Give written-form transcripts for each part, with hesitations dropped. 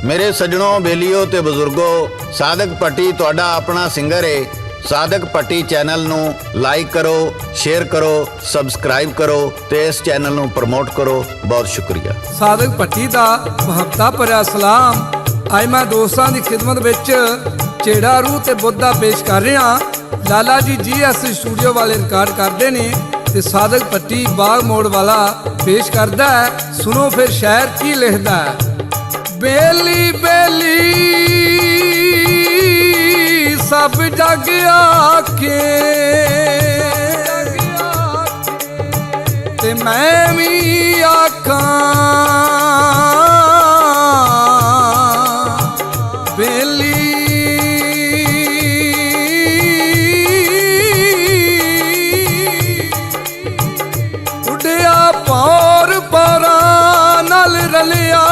मेरे सजनों बेलियो ते बजुर्गो, साधक भट्टी तुहाडा अपना सिंगर है। साधक भट्टी चैनल नू लाइक करो, शेयर करो, सबसक्राइब करो ते इस चैनल नू प्रमोट करो। बहुत शुक्रिया। साधक भट्टी दा मुहब्बता भरिया सलाम। अज मैं दोस्तां दी खिदमत विच चेड़ा रूह ते बुद्धा पेश कर रहा। लाला जी GS स्टूडियो वाले रिकॉर्ड करते ने ते साधक भट्टी बाग मोड़ वाला पेश करता है। सुनो फिर शायर की लिखदा है। बेली बेली सब जग आखे ते मैं भी आखां, बेली उड़िया पौर पारा नल रलिया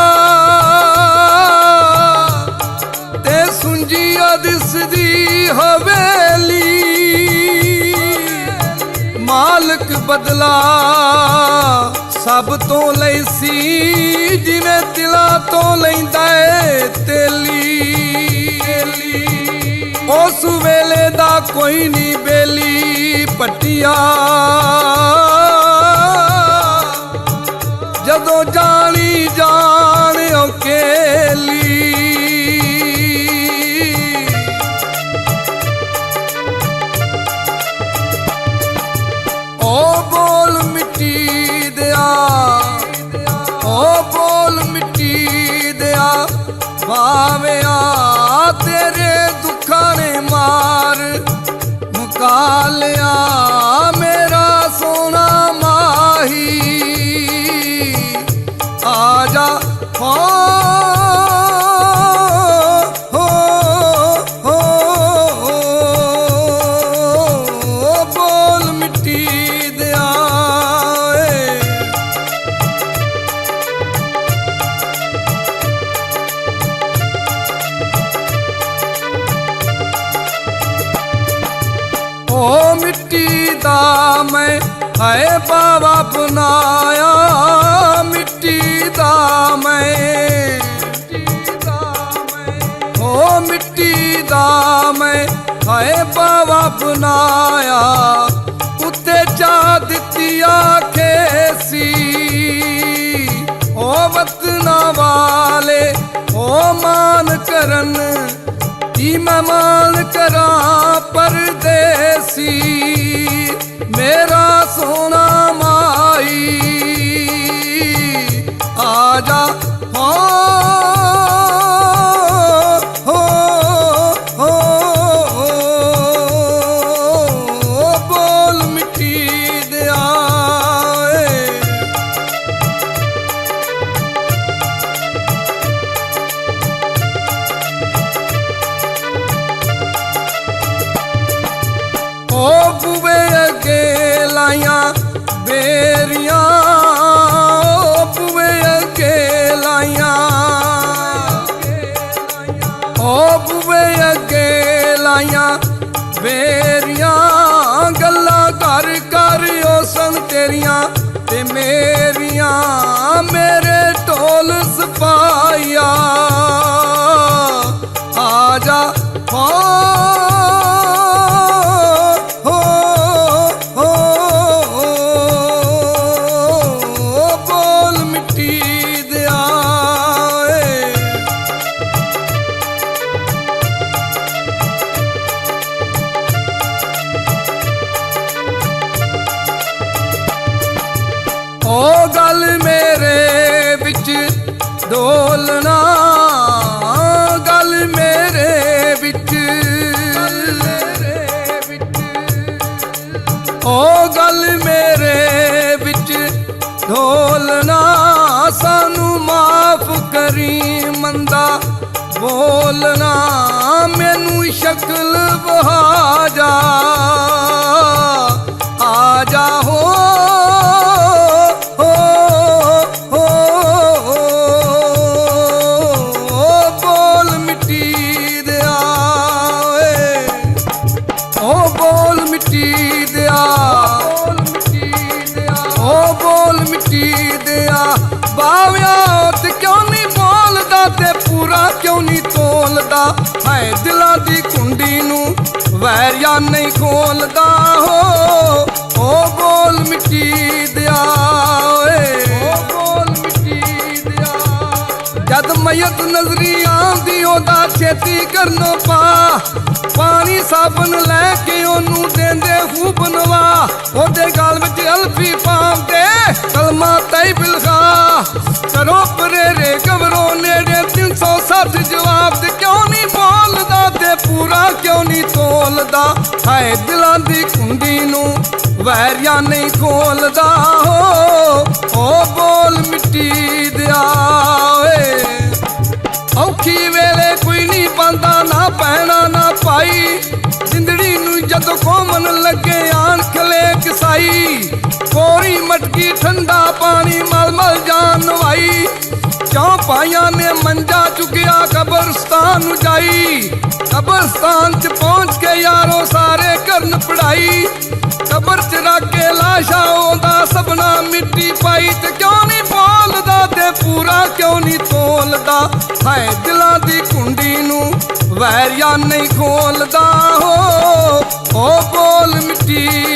दिसदी हवेली, मालक बदला सब तो लैसी जिवें तिला तो लैंदा है तेली। उस वेले दा कोई नहीं बेली पट्टिया, जदों जानी जान औकेली। ओ बोल मिट्टी दिया, ओ बोल मिट्टी दिया, भावेआ तेरे दुखां ने मार मुका लिया मेरा सोना माही। आजा ओ मिट्टी दा मैं है बाबा बनाया, मिट्टी दा मैं, ओ मिट्टी दा मैं है बाबा बनाया। उत्ते चा दित्तिया खेसी ओ वतना वाले ओ मान करन की मैं मान करा परदेसी। मेरा सोना माई आजा हो बोल मिट्टी दिया। ओ बुवे अगे लाइया बेरिया, ओ बुवे अगे लाइया, ओ बुवे अगे लाइया बेरिया। गल्ला कर कर ओ सन तेरिया ते मेरिया, मेरे ढोल सपाइया। आजा ओ गल मेरे बिच डोलना, गल मेरे बिच, ओ गल मेरे बिच ढोलना। सानू माफ करी मंदा बोलना, मैनू शक्ल बहा जा। आजा हो बोल मिट्टी दिया, ओ बोल मिट्टी दिया, ओ बोल मिट्टी दिया। बाविया ते क्यों नहीं बोलदा ते पूरा ਪੂਰਾ ਕਿਉਂ ਨਹੀਂ ਤੋਲਦਾ, ਹੈ ਦਿਲਾਂ ਦੀ ਕੁੰਡੀ ਨੂੰ ਵੈਰੀਆ ਨਹੀਂ ਖੋਲਦਾ ਹੋ। ਓ ਬੋਲ ਮਿੱਟੀ ਦਿਆ ਓਏ, ਓ ਬੋਲ ਮਿੱਟੀ ਦਿਆ। ਜਦ ਮਯਤ ਨਜ਼ਰੀ ਆਉਂਦੀ ਉਹਦਾ ਛੇਤੀ ਕਰਨੋਂ ਪਾ, ਪਾਣੀ ਸਾਬਣ ਲੈ ਕੇ ਉਹਨੂੰ ਦੇਂਦੇ ਹੂ ਬਨਵਾ, ਉਹਦੇ ਗਲ ਵਿੱਚ ਅਲਫੀ ਪਾਉਂਦੇ ਕਲਮਾ ਤੈਬਿਲ ਖਾ। ਕਰੋ ਪਰੇਰੇ ਕਬਰੋਂ ਨੇੜੇ 360 ਜਵਾਬ ਤੇ ਕਿਉਂ ਨਹੀਂ ਬੋਲਦਾ, ਤੇ ਪੂਰਾ ਕਿਉਂ ਨਹੀਂ ਤੋਲਦਾ, ਹੈ ਦਿਲਾਂ ਦੀ ਕੁੰਡੀ ਨੂੰ ਵੈਰੀਆ ਨਹੀਂ ਖੋਲਦਾ ਹੋ। ਓ ਬੋਲ ਮਿੱਟੀ ਦਿਆ ਓਏ, ਔਖੀ ਵੇਲੇ ਕੋਈ ਨਹੀਂ ਪਾਂਦਾ ਨਾ ਭੈਣਾ ਨਾ ਭਾਈ, ਜਿੰਦੜੀ ਨੂੰ ਜਦੋਂ ਕੋਮਨ ਲੱਗੇ ਆਣ ਖਲੇ ਕਸਾਈ, ਕੋਰੀ ਮਟਕੀ ਠੰਡਾ ਪਾਣੀ ਮਲ ਮਲ ਜਾਨ ਨਵਾਈ। ਕਿਉਂ ਪਾਈਆਂ ਨੇ ਮੰਜਾ ਚੁੱਕਿਆ ਕਬਰਸਤਾਨ ਨੂੰ ਜਾਈ, ਕਬਰਸਤਾਨ ਚ ਪਹੁੰਚ ਕੇ ਯਾਰੋ ਸਾਰੇ ਕਰਨ ਪੜਾਈ, ਕਬਰ ਚ ਰੱਖ ਕੇ ਲਾਸ਼ਾਂ ਉਹਦਾ ਸਭਨਾ ਮਿੱਟੀ ਪਾਈ। ਤੇ ਕਿਉਂ ਨਹੀਂ ਬੋਲਦਾ, ਤੇ ਪੂਰਾ ਕਿਉਂ ਨਹੀਂ ਤੋਲਦਾ, ਹੈ ਦਿਲਾਂ ਦੀ ਕੁੰਡੀ ਨੂੰ ਵੈਰੀਆ ਨਹੀਂ ਖੋਲਦਾ ਹੋ। ਓ ਬੋਲ ਮਿੱਟੀ